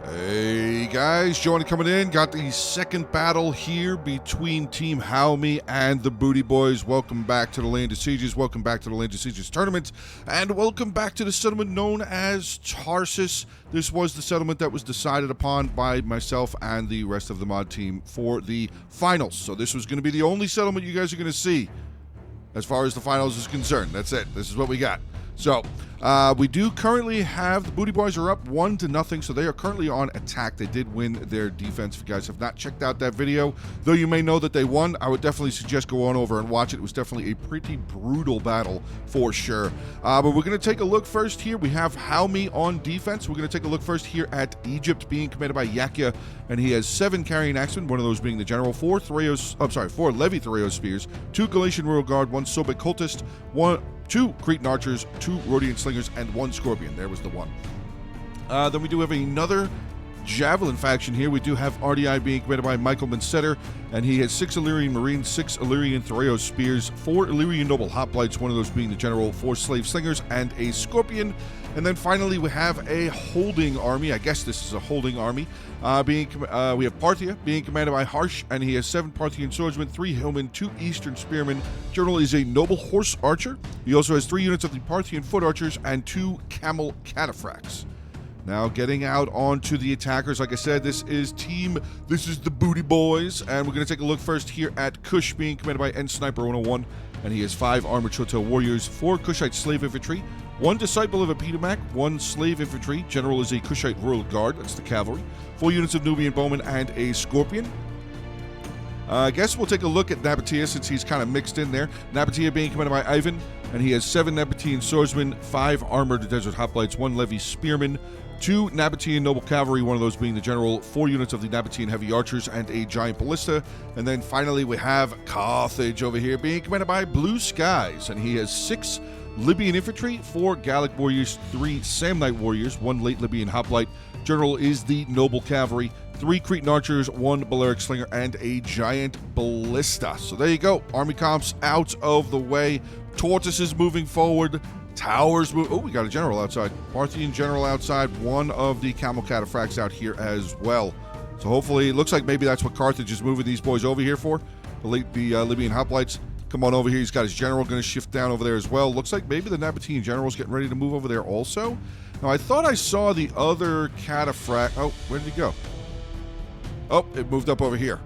Hey guys, Johnny coming in. Got the second battle here between Team Howme and the Booty Boys. Welcome back to the Land of Sieges. Welcome back to the Land of Sieges tournament. And welcome back to the settlement known as Tarsus. This was the settlement that was decided upon by myself and the rest of the mod team for the finals. So this was going to be the only settlement you guys are going to see as far as the finals is concerned. That's it. This is what we got. So, we do currently have, the Booty Boys are up 1-0, so they are currently on attack. They did win their defense. If you guys have not checked out that video, though you may know that they won, I would definitely suggest go on over and watch it. It was definitely a pretty brutal battle for sure. But we're going to take a look first here. We have Howme on defense. We're going to take a look first here at Egypt, being commanded by Yakya, and he has 7 carrying axemen, one of those being the general, 4 Levi Threos spears, 2 Galatian Royal Guard, 1 Sobek cultist, 2 Cretan archers, 2 Rhodian slingers, and 1 scorpion. There was the one. Then we do have another javelin faction here. We do have RDI being commanded by Michael Mansetter, and he has 6 Illyrian marines, 6 Illyrian Threos spears, 4 Illyrian noble hoplites, one of those being the general, 4 slave slingers, and a scorpion. And then finally we have a holding army. I guess this is a holding army. We have Parthia being commanded by Harsh, and he has 7 Parthian swordsmen, 3 hillmen, 2 eastern spearmen. General is a noble horse archer. He also has 3 units of the Parthian foot archers and 2 camel cataphracts. Now getting out onto the attackers, like I said, this is the Booty Boys, and we're going to take a look first here at Kush, being commanded by N Sniper 101, and he has 5 armored Chotel warriors, 4 Kushite slave infantry, 1 disciple of Epidamac, 1 slave infantry. General is a Kushite Royal Guard, that's the cavalry, 4 units of Nubian bowmen, and a scorpion. I guess we'll take a look at Nabatea since he's kind of mixed in there. Nabatea being commanded by Ivan, and he has 7 Nabatean swordsmen, 5 armored desert hoplites, 1 Levi spearman, 2 Nabatean noble cavalry, one of those being the general, 4 units of the Nabatean heavy archers, and a giant ballista. And then finally we have Carthage over here being commanded by Blue Skies, and he has 6 Libyan infantry, 4 Gallic warriors, 3 Samnite warriors, 1 late Libyan hoplite. General is the noble cavalry, 3 Cretan archers, 1 Balearic slinger, and a giant ballista. So there you go. Army comps out of the way. Tortoises moving forward. Towers move. Oh, we got a general outside. Parthian general outside. 1 of the camel cataphracts out here as well. So hopefully, it looks like maybe that's what Carthage is moving these boys over here for. The Libyan hoplites. Come on over here. He's got his general going to shift down over there as well. Looks like maybe the Nabatean general's getting ready to move over there also. Now, I thought I saw the other cataphract. Oh, where did he go? Oh, it moved up over here.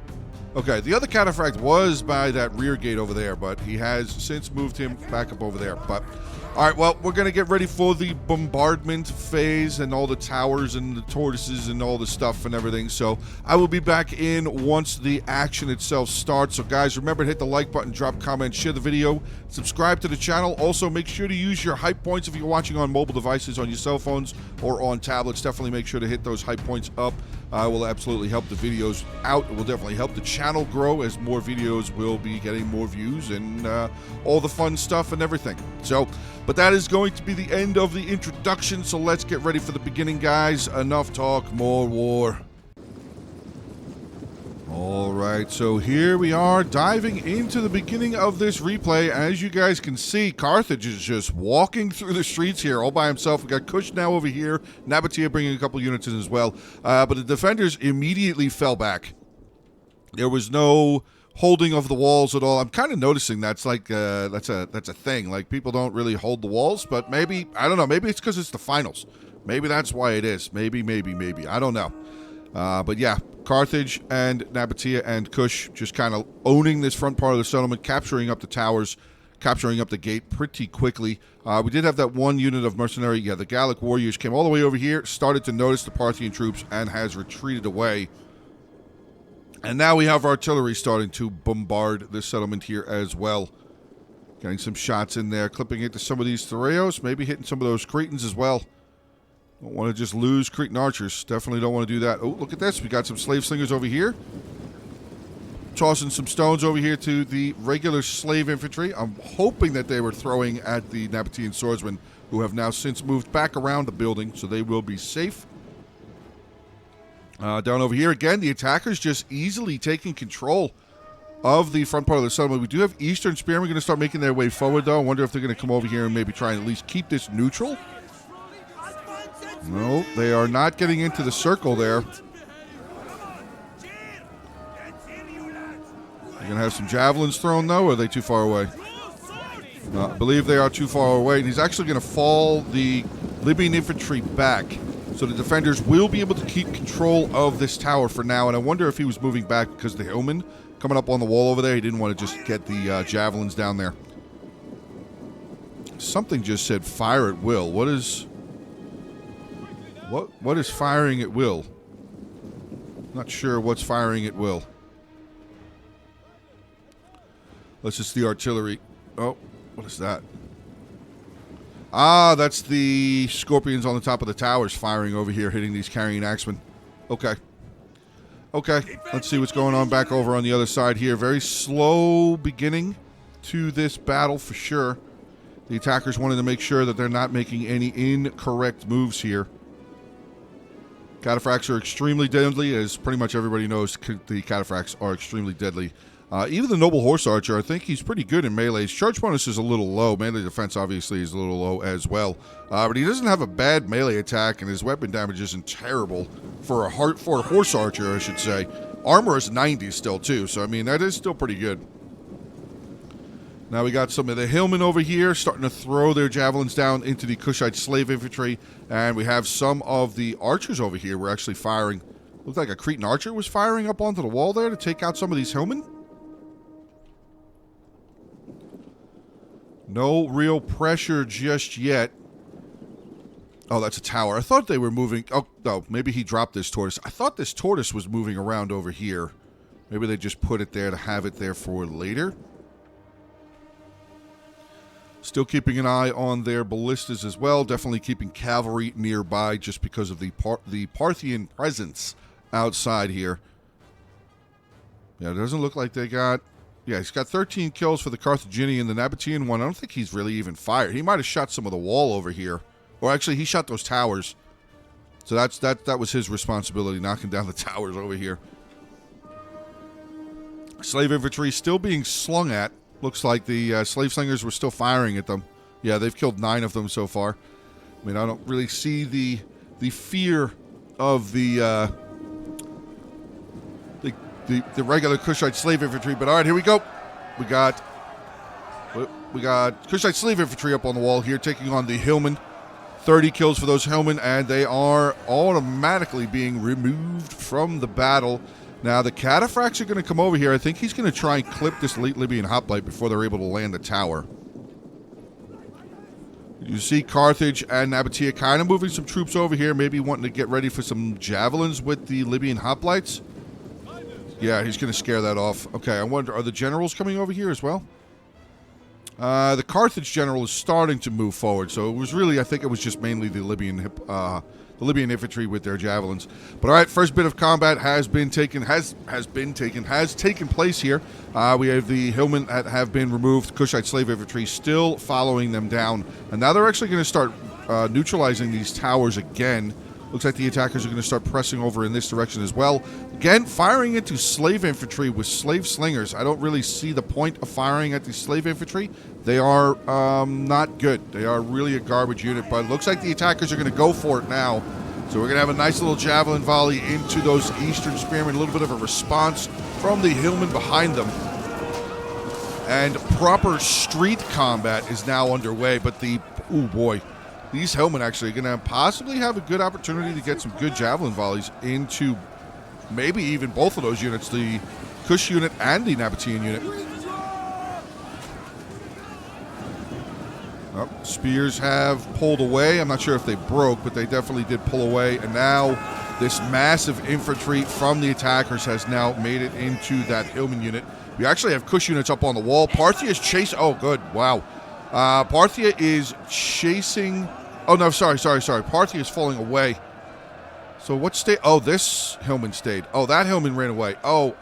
Okay, the other cataphract was by that rear gate over there, but he has since moved him back up over there. But, all right, well, we're going to get ready for the bombardment phase and all the towers and the tortoises and all the stuff and everything. So I will be back in once the action itself starts. So, guys, remember to hit the like button, drop comments, share the video, subscribe to the channel. Also, make sure to use your hype points if you're watching on mobile devices, on your cell phones, or on tablets. Definitely make sure to hit those hype points up. It will absolutely help the videos out. It will definitely help the channel grow, as more videos will be getting more views and all the fun stuff and everything. So, but that is going to be the end of the introduction, so let's get ready for the beginning, guys. Enough talk, more war. All right, so here we are diving into the beginning of this replay. As you guys can see, Carthage is just walking through the streets here all by himself. We got Kush now over here, Nabatea bringing a couple units in as well. But the defenders immediately fell back. There was no holding of the walls at all. I'm kind of noticing that's like that's a thing. Like, people don't really hold the walls, but maybe, I don't know, maybe it's because it's the finals. Maybe that's why it is. Maybe. I don't know. But yeah, Carthage and Nabatea and Kush just kind of owning this front part of the settlement, capturing up the towers, capturing up the gate pretty quickly. We did have that 1 unit of mercenary. Yeah, the Gallic warriors came all the way over here, started to notice the Parthian troops, and has retreated away. And now we have artillery starting to bombard this settlement here as well. Getting some shots in there, clipping into some of these Threos, maybe hitting some of those Cretans as well. Don't want to just lose Cretan archers. Definitely don't want to do that. Oh, look at this. We got some slave slingers over here. Tossing some stones over here to the regular slave infantry. I'm hoping that they were throwing at the Nabatean swordsmen, who have now since moved back around the building, so they will be safe. Down over here again, the attackers just easily taking control of the front part of the settlement. We do have Eastern Spearmen going to start making their way forward, though. I wonder if they're going to come over here and maybe try and at least keep this neutral. No, they are not getting into the circle there. You're going to have some javelins thrown, though, or are they too far away? No, I believe they are too far away. And he's actually going to fall the Libyan infantry back. So the defenders will be able to keep control of this tower for now. And I wonder if he was moving back because the hillman coming up on the wall over there, he didn't want to just get the javelins down there. Something just said fire at will. What is firing at will? Not sure what's firing at will. Let's just the artillery. Oh, what is that? Ah, that's the scorpions on the top of the towers firing over here, hitting these carrying axemen. Okay. Okay, let's see what's going on back over on the other side here. Very slow beginning to this battle for sure. The attackers wanted to make sure that they're not making any incorrect moves here. Cataphracts are extremely deadly, as pretty much everybody knows the cataphracts are extremely deadly. Even the Noble Horse Archer, I think he's pretty good in melee. His charge bonus is a little low. Melee defense, obviously, is a little low as well. But he doesn't have a bad melee attack, and his weapon damage isn't terrible for a horse archer, I should say. Armor is 90 still, too, so, I mean, that is still pretty good. Now we got some of the hillmen over here starting to throw their javelins down into the Kushite slave infantry, and we have some of the archers over here were actually firing. Looked like a Cretan archer was firing up onto the wall there to take out some of these hillmen. No real pressure just yet. Oh, that's a tower. I thought they were moving. Oh, no, maybe he dropped this tortoise. I thought this tortoise was moving around over here. Maybe they just put it there to have it there for later. Still keeping an eye on their ballistas as well. Definitely keeping cavalry nearby just because of the Parthian presence outside here. Yeah, it doesn't look like they got... Yeah, he's got 13 kills for the Carthaginian. The Nabatean one, I don't think he's really even fired. He might have shot some of the wall over here. Or actually, he shot those towers. So that was his responsibility, knocking down the towers over here. Slave infantry still being slung at. Looks like the slave slingers were still firing at them. Yeah, they've killed 9 of them so far. I mean, I don't really see the fear of the regular Kushite slave infantry. But all right, here we go. We got Kushite slave infantry up on the wall here, taking on the hillmen. 30 kills for those hillmen, and they are automatically being removed from the battle. Now, the cataphracts are going to come over here. I think he's going to try and clip this late Libyan hoplite before they're able to land the tower. You see Carthage and Nabatea kind of moving some troops over here, maybe wanting to get ready for some javelins with the Libyan hoplites. Yeah, he's going to scare that off. Okay, I wonder, are the generals coming over here as well? The Carthage general is starting to move forward, so it was really, I think it was just mainly the Libyan infantry with their javelins. But all right, first bit of combat has taken place here. We have the hillmen that have been removed. Kushite slave infantry still following them down, and now they're actually going to start neutralizing these towers again. Looks like the attackers are going to start pressing over in this direction as well. Again, firing into slave infantry with slave slingers. I don't really see the point of firing at the slave infantry. They are not good. They are really a garbage unit, but it looks like the attackers are going to go for it now. So we're going to have a nice little javelin volley into those eastern spearmen. A little bit of a response from the hillmen behind them. And proper street combat is now underway, but oh boy. These hillmen actually are going to possibly have a good opportunity to get some good javelin volleys into maybe even both of those units, the Kush unit and the Nabatean unit. Oh, spears have pulled away. I'm not sure if they broke, but they definitely did pull away. And now this massive infantry from the attackers has now made it into that hillman unit. We actually have Kush units up on the wall. Parthia is chasing. Oh, good. Wow. Parthia is chasing... Oh, no, sorry. Parthia is falling away. So what stayed? Oh, this hillman stayed. Oh, that hillman ran away. Oh,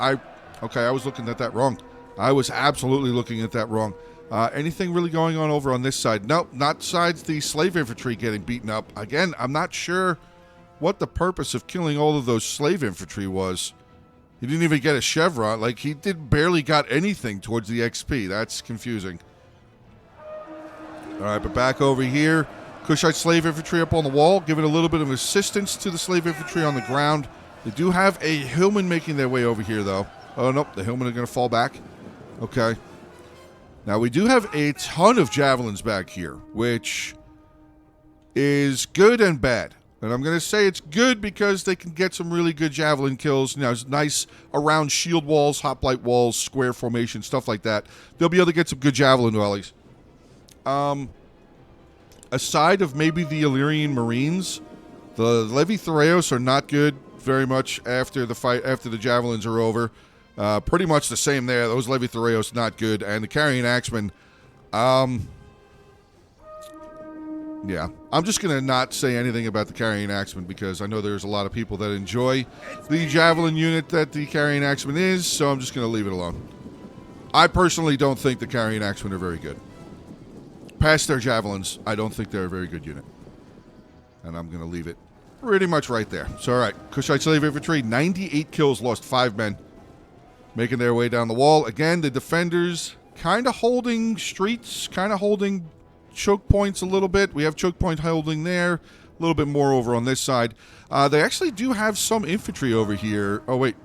okay, I was looking at that wrong. I was absolutely looking at that wrong. Anything really going on over on this side? Nope, not besides the slave infantry getting beaten up. Again, I'm not sure what the purpose of killing all of those slave infantry was. He didn't even get a chevron. Like, he barely got anything towards the XP. That's confusing. All right, but back over here. Kushite slave infantry up on the wall, giving a little bit of assistance to the slave infantry on the ground. They do have a hillman making their way over here, though. Oh, nope, the hillmen are going to fall back. Okay. Now, we do have a ton of javelins back here, which is good and bad. And I'm going to say it's good because they can get some really good javelin kills. You know, it's nice around shield walls, hoplite walls, square formation, stuff like that. They'll be able to get some good javelin volleys. Aside of maybe the Illyrian Marines, the Levi Thureos are not good very much after the fight, after the javelins are over. Pretty much the same there. Those Levi Thureos not good. And the Carrying Axemen, yeah, I'm just going to not say anything about the Carrying Axeman because I know there's a lot of people that enjoy the Javelin unit that the Carrying Axeman is, so I'm just going to leave it alone. I personally don't think the Carrying Axemen are very good. Past their Javelins, I don't think they're a very good unit. And I'm going to leave it pretty much right there. So, all right, Kushite Slave Infantry, 98 kills, lost 5 men. Making their way down the wall. Again, the defenders kind of holding streets, kind of holding choke points a little bit. We have choke point holding there. A little bit more over on this side. They actually do have some infantry over here. Oh, wait.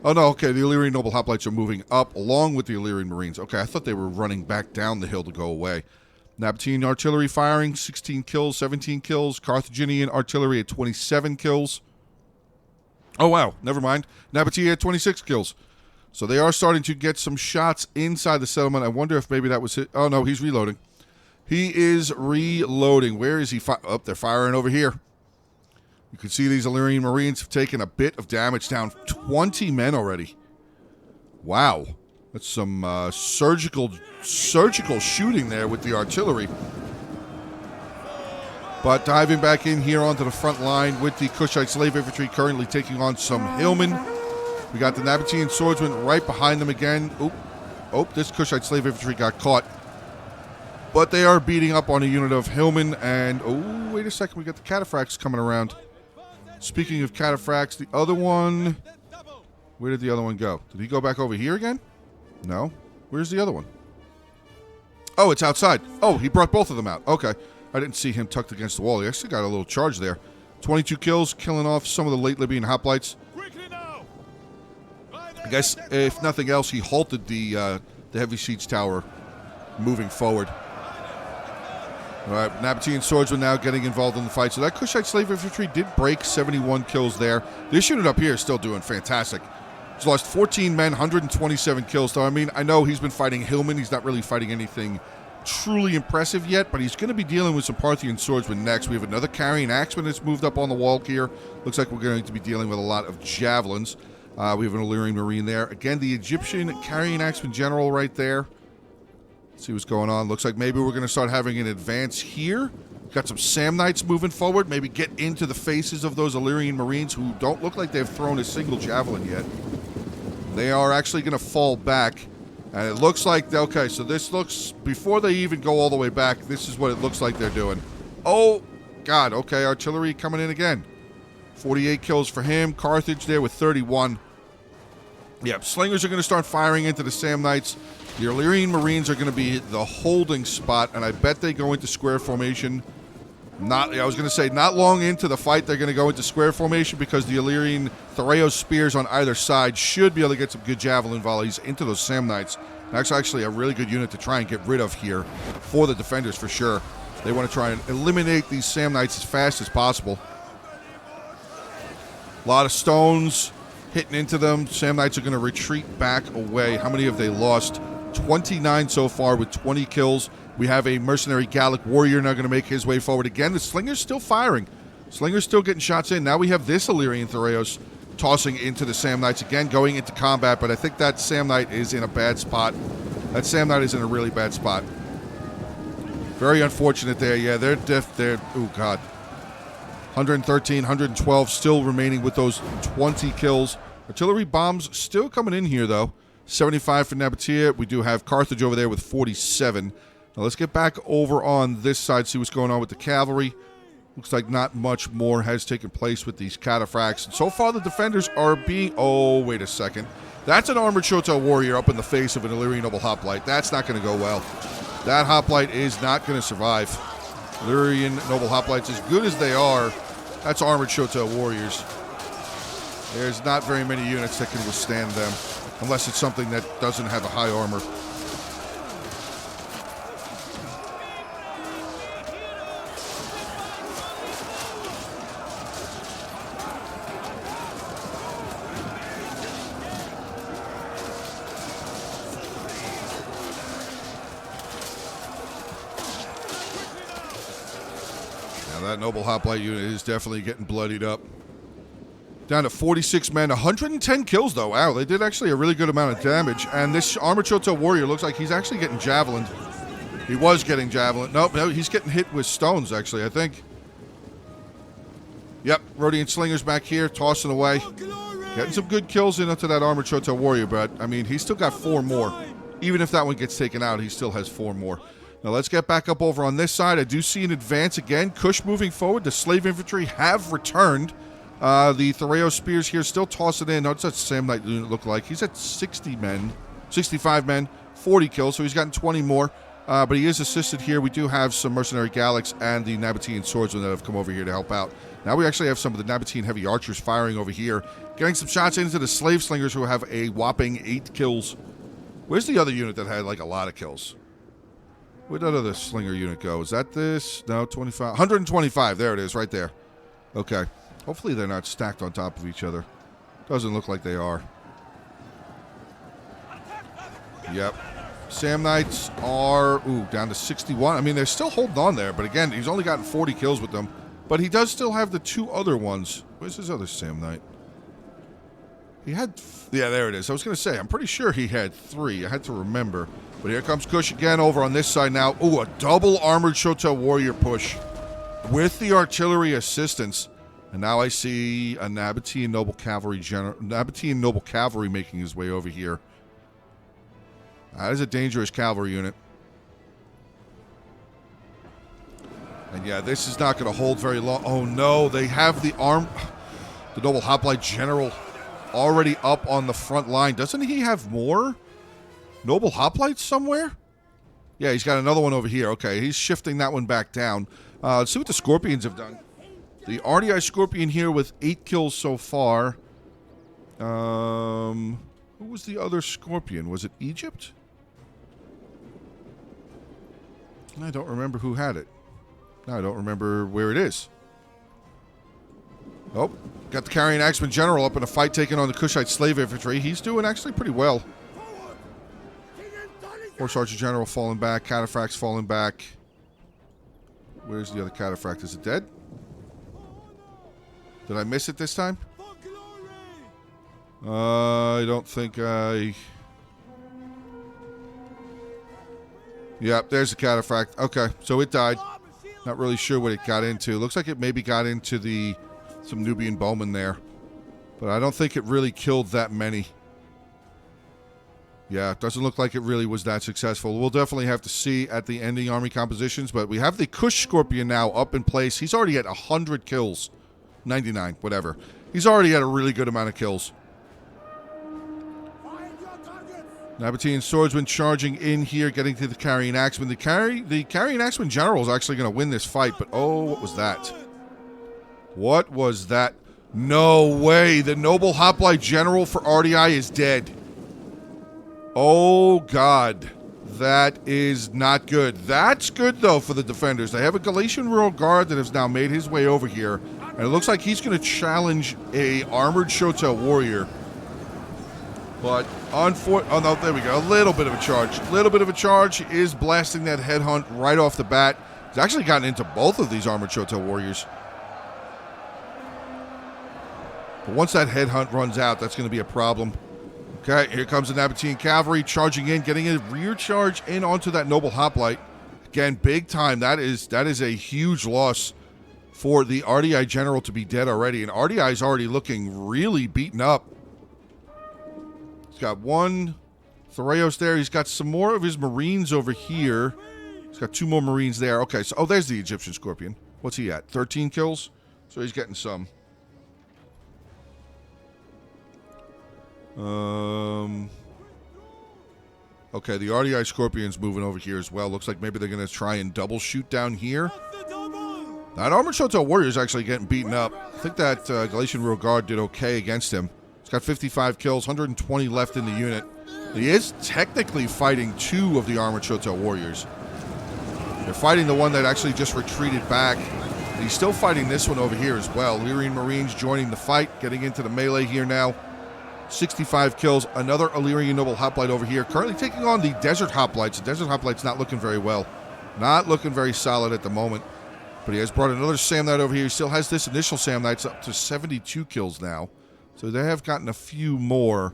Oh, no, okay. The Illyrian Noble Hoplites are moving up along with the Illyrian Marines. Okay, I thought they were running back down the hill to go away. Nabatean artillery firing, 16 kills, 17 kills. Carthaginian artillery at 27 kills. Oh, wow. Never mind. Nabatea at 26 kills. So they are starting to get some shots inside the settlement. I wonder if maybe that was it. Oh, no, he's reloading. He is reloading. Where is he? Oh, they're firing over here. You can see these Illyrian Marines have taken a bit of damage down. 20 men already. Wow. That's some surgical shooting there with the artillery. But diving back in here onto the front line with the Kushite Slave Infantry currently taking on some hillmen. We got the Nabatean Swordsmen right behind them again. Oh, this Kushite Slave Infantry got caught. But they are beating up on a unit of hillmen. And, oh, wait a second. We got the cataphracts coming around. Speaking of cataphracts, the other one... Where did the other one go? Did he go back over here again? No. Where's the other one? Oh, it's outside. Oh, he brought both of them out. Okay. I didn't see him tucked against the wall. He actually got a little charge there. 22 kills, killing off some of the late Libyan hoplites. I guess, if nothing else, he halted the heavy siege tower moving forward. All right, Nabatean Swordsmen now getting involved in the fight. So that Kushite Slave Infantry did break 71 kills there. This unit up here is still doing fantastic. He's lost 14 men, 127 kills. So, I mean, I know he's been fighting hillmen. He's not really fighting anything truly impressive yet, but he's going to be dealing with some Parthian Swordsmen next. We have another Carrying Axeman that's moved up on the wall here. Looks like we're going to be dealing with a lot of javelins. We have an Illyrian Marine there. Again, the Egyptian Carrying Axeman General right there. Let's see what's going on. Looks like maybe we're going to start having an advance here. Got some Samnites moving forward. Maybe get into the faces of those Illyrian Marines who don't look like they've thrown a single javelin yet. They are actually going to fall back. And it looks like, okay, so this looks, before they even go all the way back, this is what it looks like they're doing. Oh, God, okay, artillery coming in again. 48 kills for him. Carthage there with 31. Yep, slingers are going to start firing into the Samnites. The Illyrian Marines are going to be the holding spot, and I bet they go into square formation. I was going to say, not long into the fight, they're going to go into square formation because the Illyrian Thureos spears on either side should be able to get some good javelin volleys into those Samnites. That's actually a really good unit to try and get rid of here for the defenders for sure. They want to try and eliminate these Samnites as fast as possible. A lot of stones hitting into them. Samnites are going to retreat back away. How many have they lost? 29 so far with 20 kills. We have a mercenary Gallic warrior now going to make his way forward again. The Slinger's still firing. Slinger's still getting shots in. Now we have this Illyrian Thureos tossing into the Samnites again, going into combat, but I think that Samnite is in a bad spot. That Samnite is in a really bad spot. Very unfortunate there. Yeah, they're oh, God. 113, 112 still remaining with those 20 kills. Artillery bombs still coming in here, though. 75 for Nabatea. We do have Carthage over there with 47. Now let's get back over on this side, see what's going on with the cavalry. Looks like not much more has taken place with these cataphracts. And so far the defenders are being... Oh, wait a second. That's an armored Shotel warrior up in the face of an Illyrian Noble Hoplite. That's not going to go well. That Hoplite is not going to survive. Lyrian Noble Hoplites, as good as they are, that's Armored Shota Warriors. There's not very many units that can withstand them, unless it's something that doesn't have a high armor. That Noble Hoplite unit is definitely getting bloodied up. Down to 46 men, 110 kills though. Wow, they did actually a really good amount of damage. And this Armored Shota Warrior looks like he's actually getting javelined. He was getting javelined. Nope, no, he's getting hit with stones actually, I think. Yep, Rhodian Slingers back here, tossing away. Getting some good kills in onto that Armored Shota Warrior, but I mean, he's still got 4 more. Even if that one gets taken out, he still has 4 more. Now let's get back up over on this side. I do see an advance again. Kush moving forward. The slave infantry have returned. The Thoreo spears here still tossing in. What's that Sam Knight unit look like? He's at 60 men, 65 men, 40 kills, so he's gotten 20 more. But he is assisted here. We do have some mercenary Galax and the Nabatean swordsmen that have come over here to help out. Now we actually have some of the Nabatean heavy archers firing over here, getting some shots into the slave slingers who have a whopping 8 kills. Where's the other unit that had like a lot of kills? Where'd that other slinger unit go? Is that this? No, 25. 125. There it is, right there. Okay. Hopefully they're not stacked on top of each other. Doesn't look like they are. Yep. Sam Knights are, down to 61. I mean, they're still holding on there, but again, he's only gotten 40 kills with them. But he does still have the 2 other ones. Where's his other Sam Knight? He had, yeah, there it is. I was going to say, I'm pretty sure he had 3. I had to remember. But here comes Kush again over on this side now. Ooh, a double Armored Shota Warrior push with the artillery assistance. And now I see a Nabatean Noble Cavalry making his way over here. That is a dangerous cavalry unit. And yeah, this is not going to hold very long. Oh no, they have the Noble Hoplite General already up on the front line. Doesn't he have more Noble Hoplites somewhere? Yeah, he's got another one over here. Okay, he's shifting that one back down. Let's see what the Scorpions have done. The RDI Scorpion here with 8 kills so far. Who was the other Scorpion? Was it Egypt? I don't remember who had it. I don't remember where it is. Oh, got the Carrying Axeman General up in a fight taking on the Kushite Slave Infantry. He's doing actually pretty well. Horse Archer General falling back. Cataphract's falling back. Where's the other Cataphract? Is it dead? Did I miss it this time? I don't think I... Yep, there's the Cataphract. Okay, so it died. Not really sure what it got into. Looks like it maybe got into some Nubian bowmen there. But I don't think it really killed that many. Yeah, it doesn't look like it really was that successful. We'll definitely have to see at the ending army compositions. But we have the Kush Scorpion now up in place. He's already at 100 kills. 99, whatever. He's already at a really good amount of kills. Nabatean Swordsman charging in here, getting to the Carrying Axeman. The Carrying Axeman General is actually going to win this fight, but oh, what was that? What was that? No way. The Noble Hoplite General for RDI is dead. Oh, God. That is not good. That's good, though, for the defenders. They have a Galatian Royal Guard that has now made his way over here. And it looks like he's going to challenge a Armored Shota Warrior. But, oh no, there we go. A little bit of a charge. A little bit of a charge. He is blasting that headhunt right off the bat. He's actually gotten into both of these Armored Shota Warriors. But once that headhunt runs out, that's going to be a problem. Okay, here comes the Nabatean Cavalry charging in, getting a rear charge in onto that Noble Hoplite. Again, big time. That is a huge loss for the RDI General to be dead already. And RDI is already looking really beaten up. He's got one Thoreos there. He's got some more of his Marines over here. He's got 2 more Marines there. Okay, so, there's the Egyptian Scorpion. What's he at? 13 kills? So he's getting some. Okay, the RDI Scorpion's moving over here as well. Looks like maybe they're going to try and double shoot down here. That Armored Shotel Warrior is actually getting beaten up. I think that Galatian Rear Guard did okay against him. He's got 55 kills, 120 left in the unit. He is technically fighting 2 of the Armored Shotel Warriors. They're fighting the one that actually just retreated back. And he's still fighting this one over here as well. Illyrian Marines joining the fight, getting into the melee here now. 65 kills. Another Illyrian Noble Hoplite over here. Currently taking on the Desert Hoplites. The Desert Hoplite's not looking very well. Not looking very solid at the moment. But he has brought another Sam Knight over here. He still has this initial Sam Knight's up to 72 kills now. So they have gotten a few more.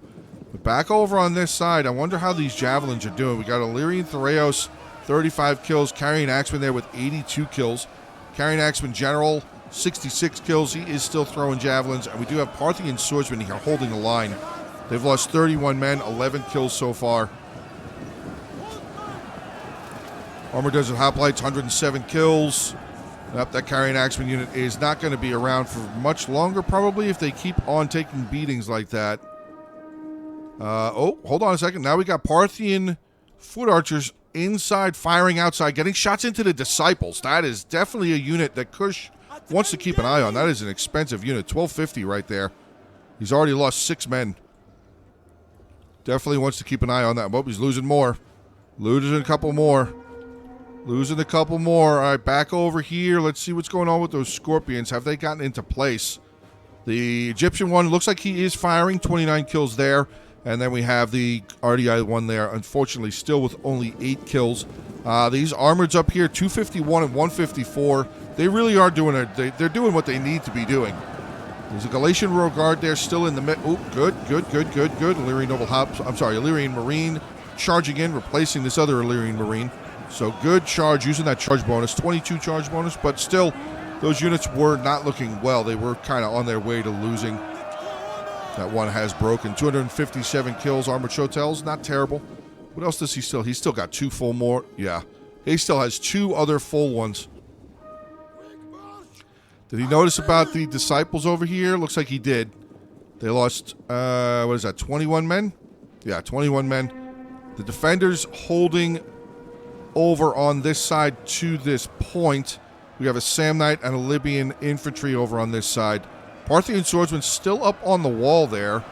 But back over on this side, I wonder how these Javelins are doing. We got Illyrian Thoreos, 35 kills. Carrying Axeman there with 82 kills. Carrying Axeman General, 66 kills. He is still throwing javelins. And we do have Parthian Swordsmen here holding the line. They've lost 31 men, 11 kills so far. Armored Desert Hoplites, 107 kills. Yep, that Carrying Axeman unit is not going to be around for much longer, probably, if they keep on taking beatings like that. Oh, hold on a second. Now we got Parthian Foot Archers inside, firing outside, getting shots into the Disciples. That is definitely a unit that Kush wants to keep an eye on. That is an expensive unit. 1250 right there. He's already lost 6 men. Definitely wants to keep an eye on that. Oh, he's losing more. Losing a couple more. Losing a couple more. All right, back over here. Let's see what's going on with those Scorpions. Have they gotten into place? The Egyptian one looks like he is firing. 29 kills there. And then we have the RDI one there. Unfortunately, still with only 8 kills. These armoreds up here, 251 and 154. They really are doing it. They're doing what they need to be doing. There's a Galatian Royal Guard there still in the mid. Oh, good. Illyrian Noble Hops. I'm sorry, Illyrian Marine charging in, replacing this other Illyrian Marine. So good charge, using that charge bonus. 22 charge bonus, but still, those units were not looking well. They were kind of on their way to losing. That one has broken. 257 kills. Armored Shotels, not terrible. What else does he still? He's still got 2 full more. Yeah. He still has 2 other full ones. Did he notice about the Disciples over here? Looks like he did. They lost, what is that, 21 men? Yeah, 21 men. The Defenders holding over on this side to this point. We have a Sam Knight and a Libyan infantry over on this side. Parthian Swordsman still up on the wall there.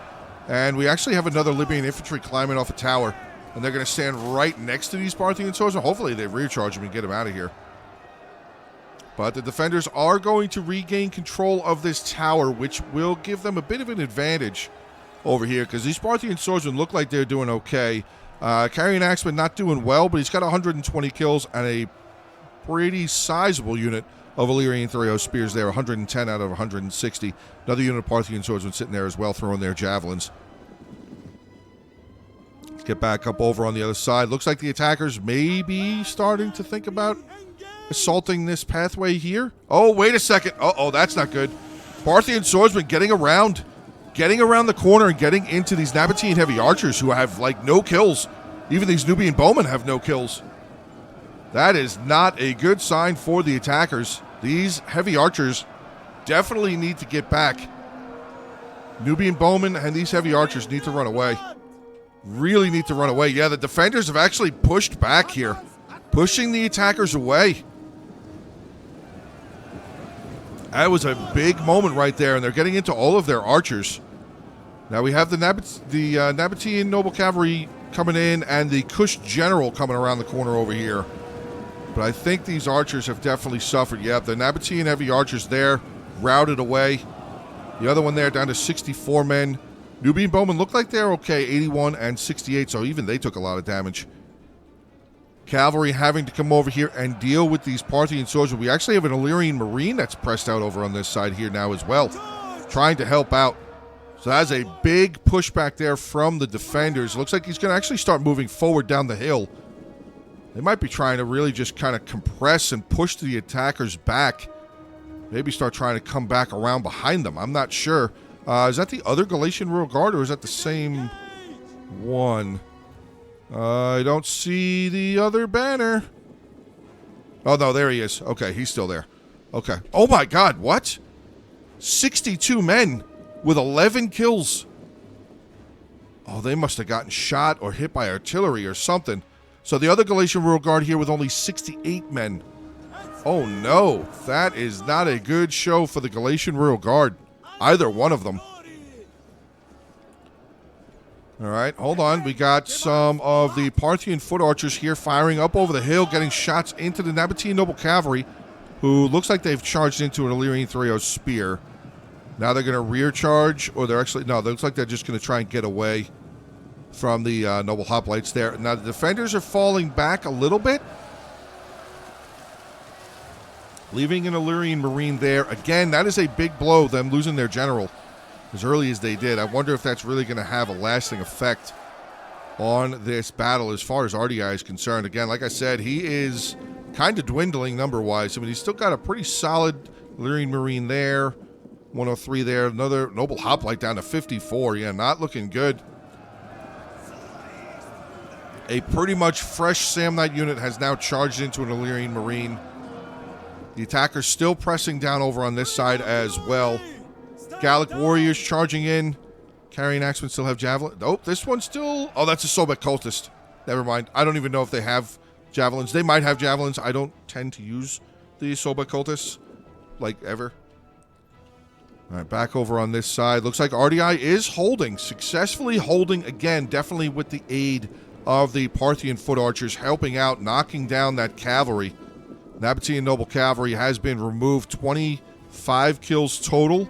And we actually have another Libyan infantry climbing off a tower. And they're going to stand right next to these Parthian Swordsmen. Hopefully they recharge them and get them out of here. But the Defenders are going to regain control of this tower, which will give them a bit of an advantage over here. Because these Parthian Swordsmen look like they're doing okay. Carrying Axeman not doing well, but he's got 120 kills and a pretty sizable unit of Illyrian Thoreos spears there, 110 out of 160. Another unit of Parthian Swordsmen sitting there as well, throwing their javelins. Let's get back up over on the other side. Looks like the attackers may be starting to think about assaulting this pathway here. Oh, wait a second. Uh-oh, that's not good. Parthian Swordsmen getting around the corner and getting into these Nabatean heavy archers who have, like, no kills. Even these Nubian bowmen have no kills. That is not a good sign for the attackers. These heavy archers definitely need to get back. Nubian bowmen and these heavy archers need to run away. Really need to run away. Yeah, the Defenders have actually pushed back here, pushing the attackers away. That was a big moment right there, and they're getting into all of their archers. Now we have the Nabatean Noble Cavalry coming in and the Kush General coming around the corner over here. But I think these archers have definitely suffered. Yeah, the Nabatean heavy archers there, routed away. The other one there down to 64 men. Nubian bowmen look like they're okay, 81 and 68, so even they took a lot of damage. Cavalry having to come over here and deal with these Parthian swordsmen. We actually have an Illyrian Marine that's pressed out over on this side here now as well, trying to help out. So that's a big pushback there from the Defenders. Looks like he's going to actually start moving forward down the hill. They might be trying to really just kind of compress and push the attackers back. Maybe start trying to come back around behind them. I'm not sure. Is that the other Galatian Royal Guard, or is that the same one? I don't see the other banner. Oh, no, there he is. Okay, he's still there. Okay. Oh, my God, what? 62 men with 11 kills. Oh, they must have gotten shot or hit by artillery or something. So the other Galatian Royal Guard here with only 68 men. Oh no, that is not a good show for the Galatian Royal Guard. Either one of them. Alright, hold on. We got some of the Parthian foot archers here firing up over the hill, getting shots into the Nabatean Noble Cavalry, who looks like they've charged into an Illyrian 3-0 spear. Now they're going to rear charge, or they're actually, no, it looks like they're just going to try and get away from the Noble Hoplites there. Now the defenders are falling back a little bit, leaving an Illyrian Marine there. Again, that is a big blow, them losing their general as early as they did. I wonder if that's really going to have a lasting effect on this battle as far as RDI is concerned. Again, like I said, he is kind of dwindling number-wise. I mean, he's still got a pretty solid Illyrian Marine there. 103 there. Another Noble Hoplite down to 54. Yeah, not looking good. A pretty much fresh Samnite unit has now charged into an Illyrian Marine. The attackers still pressing down over on this side as well. Gallic warriors charging in. Carrying axemen still have javelin. Nope, this one's still... Oh, that's a Sobek cultist. Never mind. I don't even know if they have javelins. They might have javelins. I don't tend to use the Sobek cultists, like, ever. All right, back over on this side. Looks like RDI is holding. Successfully holding again. Definitely with the aid of the Parthian foot archers helping out, knocking down that cavalry. Nabatean Noble Cavalry has been removed. 25 kills total.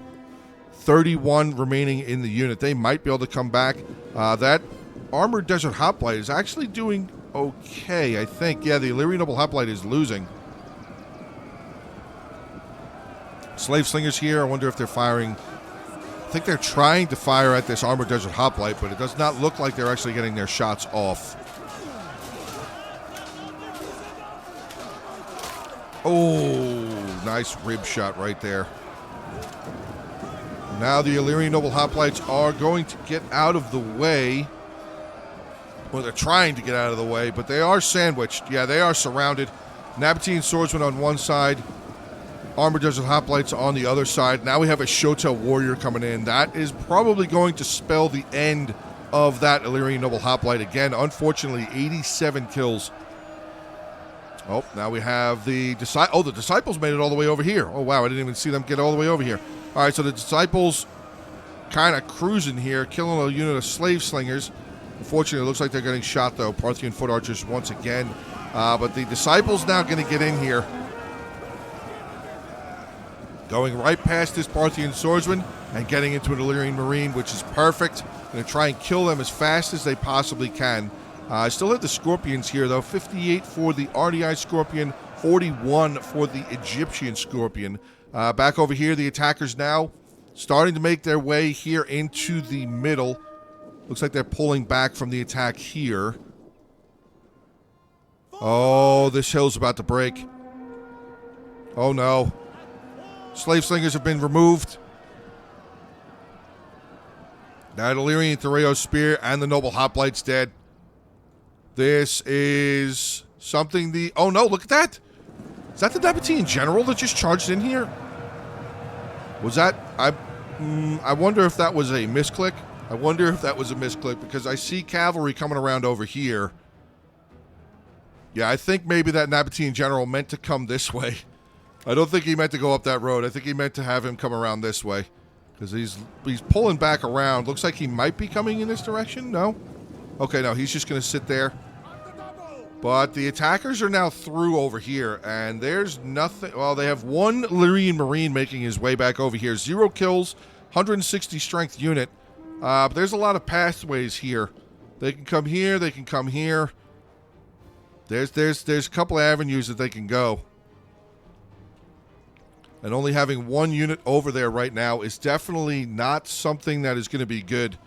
31 remaining in the unit. They might be able to come back. That Armored Desert Hoplite is actually doing okay, I think. Yeah, the Illyrian Noble Hoplite is losing. Slave Slingers here. I wonder if they're firing. I think they're trying to fire at this Armored Desert Hoplite, but it does not look like they're actually getting their shots off. Oh, nice rib shot right there. Now the Illyrian Noble Hoplites are going to get out of the way. Well, they're trying to get out of the way, but they are sandwiched. Yeah, they are surrounded. Nabatean Swordsmen on one side. Armored Desert Hoplites on the other side. Now we have a Shotel Warrior coming in. That is probably going to spell the end of that Illyrian Noble Hoplite. Again, unfortunately, 87 kills. Oh, now we have the Disciples. Oh, the Disciples made it all the way over here. Oh, wow, I didn't even see them get all the way over here. All right, so the Disciples kind of cruising here, killing a unit of Slave Slingers. Unfortunately, it looks like they're getting shot, though. Parthian foot archers once again. But the Disciples now going to get in here. Going right past this Parthian swordsman and getting into an Illyrian Marine, which is perfect. Going to try and kill them as fast as they possibly can. I still have the Scorpions here, though. 58 for the RDI Scorpion, 41 for the Egyptian Scorpion. Back over here, the attackers now starting to make their way here into the middle. Looks like they're pulling back from the attack here. Oh, this hill's about to break. Oh, no. Slave Slingers have been removed. That Illyrian 3-0 spear and the Noble Hoplite's dead. This is something the... Oh, no, look at that. Is that the Nabatean general that just charged in here? Was that... I wonder if that was a misclick. I wonder if that was a misclick because I see cavalry coming around over here. Yeah, I think maybe that Nabatean general meant to come this way. I don't think he meant to go up that road. I think he meant to have him come around this way because he's pulling back around. Looks like he might be coming in this direction. No? Okay, no, he's just going to sit there. But the attackers are now through over here, and there's nothing... Well, they have one Illyrian Marine making his way back over here. 0 kills, 160 strength unit. But there's a lot of pathways here. They can come here, they can come here. There's a couple of avenues that they can go. And only having one unit over there right now is definitely not something that is going to be good.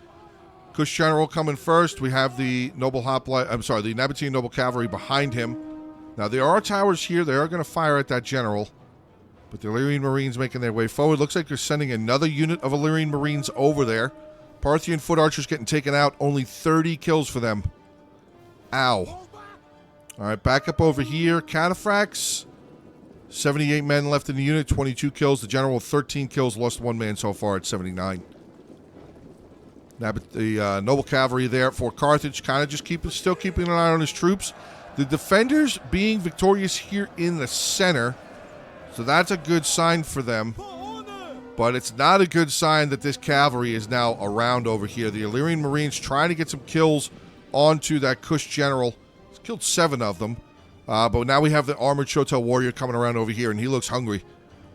Kush General coming first. We have the Noble Hoplite, I'm sorry, the Nabatean Noble Cavalry behind him. Now, there are towers here. They are going to fire at that general. But the Illyrian Marines making their way forward. Looks like they're sending another unit of Illyrian Marines over there. Parthian foot archers getting taken out. Only 30 kills for them. Ow. All right, back up over here. Cataphracts. 78 men left in the unit. 22 kills. The general with 13 kills. Lost 1 man so far at 79. Now, but the noble cavalry there for Carthage, kind of just still keeping an eye on his troops. The defenders being victorious here in the center, so that's a good sign for them. But it's not a good sign that this cavalry is now around over here. The Illyrian Marines trying to get some kills onto that Kush general. He's killed 7 of them. But now we have the armored Shotel warrior coming around over here, and he looks hungry.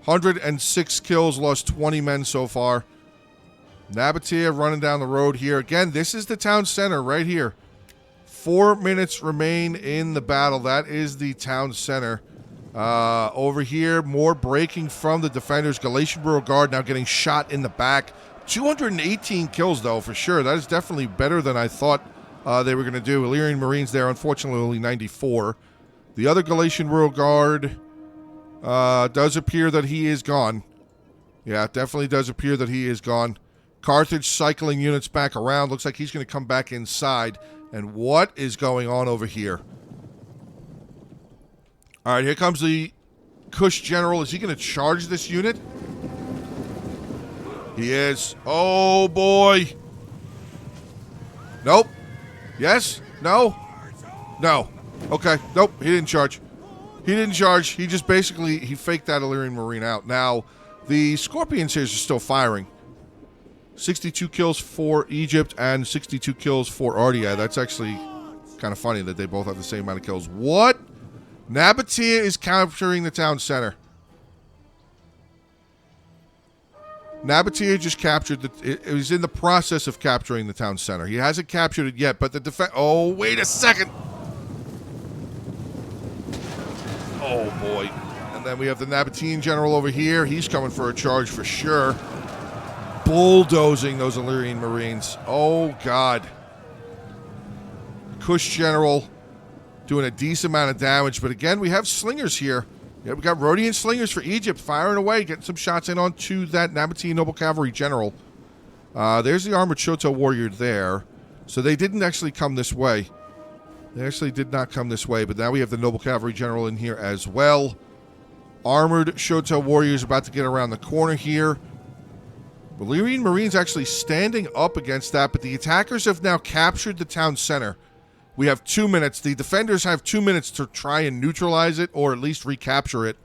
106 kills, lost 20 men so far. Nabatea running down the road here. Again, this is the town center right here. 4 minutes remain in the battle. That is the town center. Over here, more breaking from the defenders. Galatian Rural Guard now getting shot in the back. 218 kills, though, for sure. That is definitely better than I thought they were going to do. Illyrian Marines there, unfortunately, only 94. The other Galatian Rural Guard does appear that he is gone. Yeah, it definitely does appear that he is gone. Carthage cycling units back around. Looks like he's going to come back inside. And what is going on over here? All right, here comes the Kush general. Is he going to charge this unit? He is. Oh, boy. Nope. Yes? No? No. Okay. Nope, he didn't charge. He didn't charge. He just basically, he faked that Illyrian Marine out. Now, the Scorpions here are still firing. 62 kills for Egypt and 62 kills for Ardea. That's actually kind of funny that they both have the same amount of kills. What? Nabatea is capturing the town center. Nabatea just captured it was in the process of capturing the town center. He hasn't captured it yet, but the defense. Oh, wait a second. Oh, boy. And then we have the Nabatean general over here. He's coming for a charge for sure. Bulldozing those Illyrian Marines. Oh, God. Kush general doing a decent amount of damage. But again, we have slingers here. Yeah, we got Rhodian slingers for Egypt firing away, getting some shots in onto that Nabatean noble cavalry general. There's the armored Shoto warrior there. So they didn't actually come this way. They actually did not come this way. But now we have the noble cavalry general in here as well. Armored Shoto warriors about to get around the corner here. Illyrian Marines actually standing up against that, but the attackers have now captured the town center. We have 2 minutes. The defenders have 2 minutes to try and neutralize it or at least recapture it.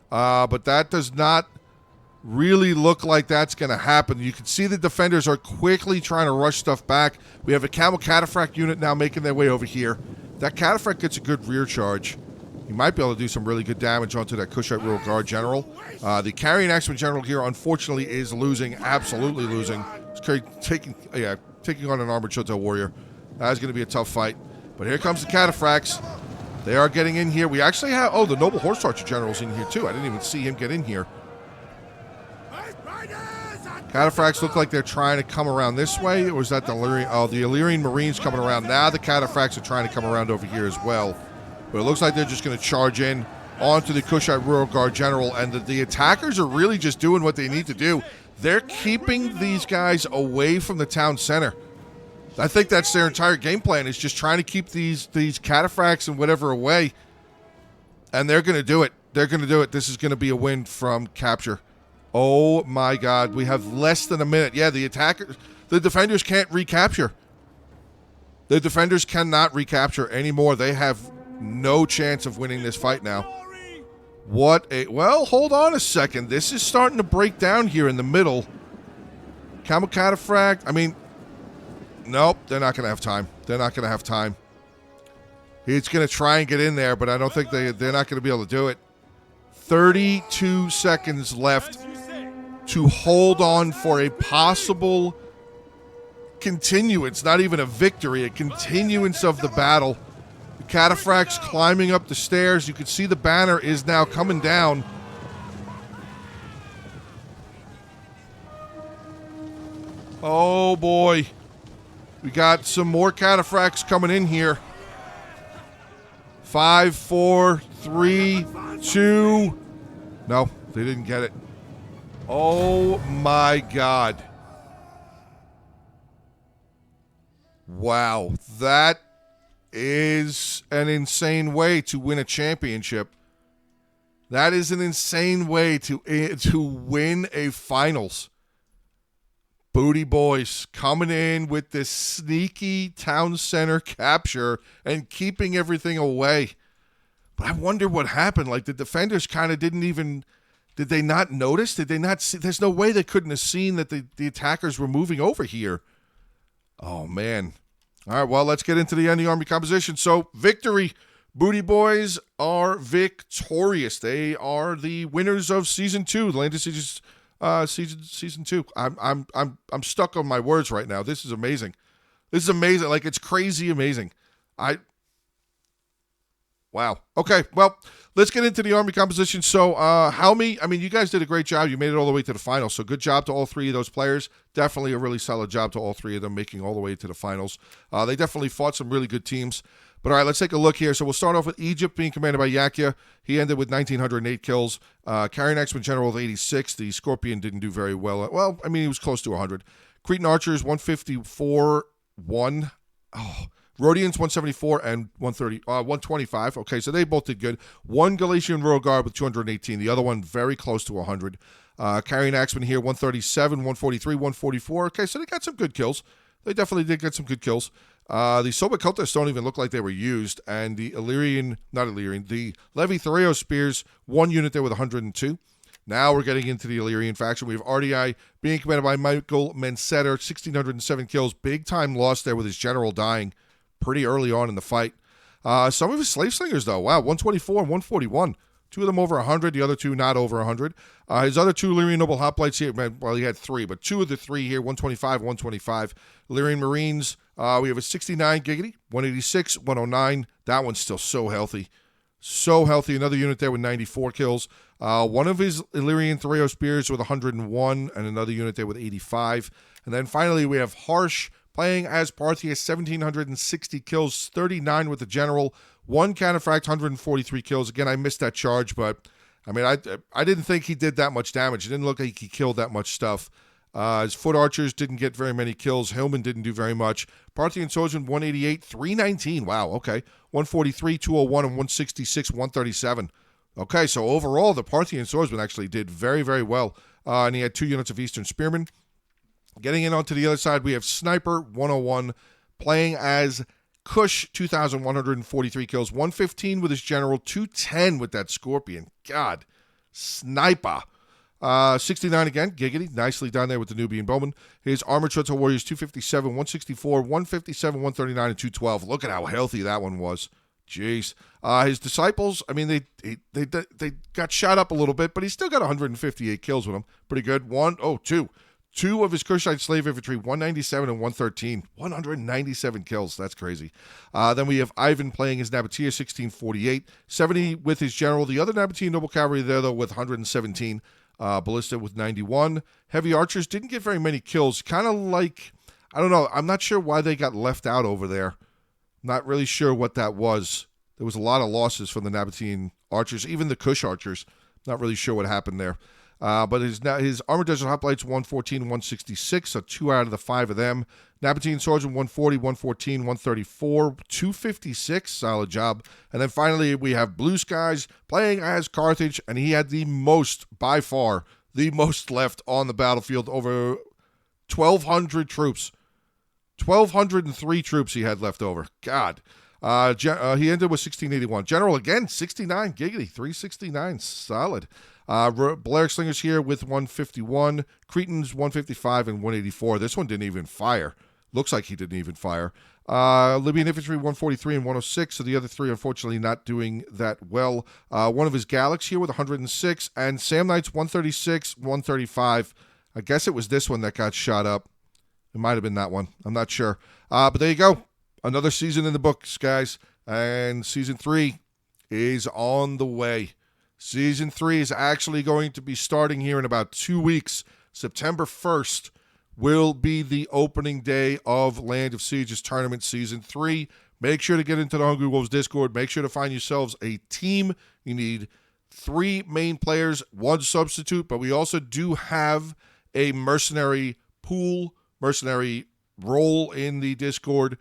But that does not really look like that's going to happen. You can see the defenders are quickly trying to rush stuff back. We have a camel cataphract unit now making their way over here. That cataphract gets a good rear charge. You might be able to do some really good damage onto that Kushite Rural Guard general. The carrying axeman general here, unfortunately, is losing, absolutely losing. He's taking on an armored Shoto warrior. That is going to be a tough fight. But here comes the cataphracts. They are getting in here. We actually have, the noble horse archer general's in here too. I didn't even see him get in here. Cataphracts look like they're trying to come around this way. Or was that the Illyrian? Oh, the Illyrian Marines coming around. Now the cataphracts are trying to come around over here as well. But it looks like they're just going to charge in onto the Kushite Rural Guard general. And the attackers are really just doing what they need to do. They're keeping these guys away from the town center. I think that's their entire game plan, is just trying to keep these cataphracts and whatever away. And they're going to do it. They're going to do it. This is going to be a win from capture. Oh, my God. We have less than a minute. Yeah, the defenders can't recapture. The defenders cannot recapture anymore. They have no chance of winning this fight now. Well, hold on a second. This is starting to break down here in the middle. Camel cataphract. I mean, nope, they're not going to have time. They're not going to have time. He's going to try and get in there, but I don't think they're not going to be able to do it. 32 seconds left to hold on for a possible continuance, not even a victory, a continuance of the battle. The cataphracts climbing up the stairs. You can see the banner is now coming down. Oh, boy. We got some more cataphracts coming in here. 5, 4, 3, 2. No, they didn't get it. Oh, my God. Wow. That is an insane way to win a championship. That is an insane way to win a finals. Booty Boys coming in with this sneaky town center capture and keeping everything away. But I wonder what happened. Like, the defenders kind of didn't even... Did they not notice? Did they not see? There's no way they couldn't have seen that the attackers were moving over here. Oh, man. All right, well, let's get into the ending army composition. So, victory. Booty Boys are victorious. They are the winners of Season 2. The Land of Sieges season 2. I'm stuck on my words right now. This is amazing. This is amazing. Like, it's crazy amazing. Wow. Okay, well, let's get into the army composition. So, Haumi, I mean, you guys did a great job. You made it all the way to the finals. So, good job to all three of those players. Definitely a really solid job to all three of them making all the way to the finals. They definitely fought some really good teams. But, all right, let's take a look here. So, we'll start off with Egypt being commanded by Yakya. He ended with 1,908 kills. Carrying Axeman General with 86. The Scorpion didn't do very well. Well, I mean, he was close to 100. Cretan Archers, 154, 1. Oh, Rhodians 174 and 125. Okay, so they both did good. One Galatian Royal Guard with 218. The other one very close to 100. Carrying Axeman here 137, 143, 144. Okay, so they got some good kills. They definitely did get some good kills. The Soba Cultists don't even look like they were used. And the the Levi Thoreo Spears, one unit there with 102. Now we're getting into the Illyrian faction. We have RDI being commanded by Michael Mensetter, 1,607 kills. Big time loss there with his general dying pretty early on in the fight. Some of his slave slingers, though, wow, 124 and 141. Two of them over 100, the other two not over 100. His other two Illyrian Noble Hoplites here, well, he had three, but two of the three here, 125, 125. Illyrian Marines, we have a 69 Giggity, 186, 109. That one's still so healthy. So healthy. Another unit there with 94 kills. One of his Illyrian Thoreo Spears with 101, and another unit there with 85. And then finally, we have Harsh, playing as Parthius, 1,760 kills, 39 with the general, one Cataphract, 143 kills. Again, I missed that charge, but I mean, I didn't think he did that much damage. It didn't look like he killed that much stuff. His foot archers didn't get very many kills. Hillman didn't do very much. Parthian Swordsman, 188, 319. Wow, okay. 143, 201, and 166, 137. Okay, so overall, the Parthian Swordsman actually did very, very well. And he had two units of Eastern Spearmen. Getting in onto the other side, we have Sniper, 101, playing as Kush, 2,143 kills, 115 with his general, 210 with that Scorpion. God, Sniper. 69 again, Giggity, nicely done there with the Nubian Bowman. His Armored Shota Warriors, 257, 164, 157, 139, and 212. Look at how healthy that one was. Jeez. His Disciples, I mean, they got shot up a little bit, but he still got 158 kills with them. Pretty good. Two of his Kushite slave infantry, 197 and 113. 197 kills. That's crazy. Then we have Ivan playing his Nabatea, 1648. 70 with his general. The other Nabatean Noble Cavalry there, though, with 117. Ballista with 91. Heavy Archers didn't get very many kills. Kind of like, I don't know. I'm not sure why they got left out over there. Not really sure what that was. There was a lot of losses from the Nabatean Archers, even the Kush Archers. Not really sure what happened there. But his Armored Desert Hoplites, 114, 166, so 2 out of the 5 of them. Nabatean Swordsman, 140, 114, 134, 256, solid job. And then finally, we have Blue Skies playing as Carthage, and he had the most, by far, the most left on the battlefield, over 1,200 troops. 1,203 troops he had left over. God. He ended with 1,681. General, again, 69, Giggity, 369, solid. Balearic Slingers here with 151. Cretans, 155 and 184. This one didn't even fire. Looks like he didn't even fire. Libyan Infantry, 143 and 106. So the other three, unfortunately, not doing that well. One of his Galax here with 106. And Sam Knights, 136, 135. I guess it was this one that got shot up. It might have been that one. I'm not sure. But there you go. Another season in the books, guys. And Season 3 is on the way. Season 3 is actually going to be starting here in about 2 weeks. September 1st will be the opening day of Land of Sieges Tournament Season 3. Make sure to get into the Hungry Wolves Discord. Make sure to find yourselves a team. You need 3 main players, 1 substitute, but we also do have a mercenary pool, mercenary role in the Discord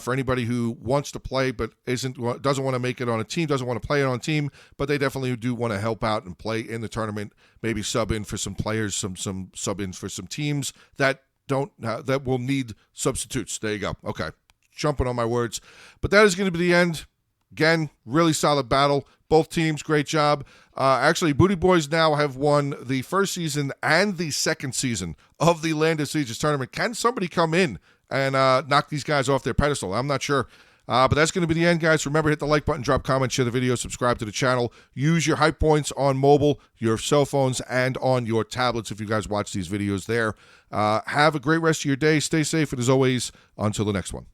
for anybody who wants to play but doesn't want to make it on a team, doesn't want to play it on a team, but they definitely do want to help out and play in the tournament, maybe sub in for some players, some sub in for some teams that that will need substitutes. There you go. Okay, jumping on my words. But that is going to be the end. Again, really solid battle. Both teams, great job. Actually, Booty Boys now have won the first season and the second season of the Land of Sieges tournament. Can somebody come in and knock these guys off their pedestal? I'm not sure. But that's going to be the end, guys. Remember, hit the like button, drop comments, share the video, subscribe to the channel. Use your hype points on mobile, your cell phones, and on your tablets if you guys watch these videos there. Have a great rest of your day. Stay safe, and as always, until the next one.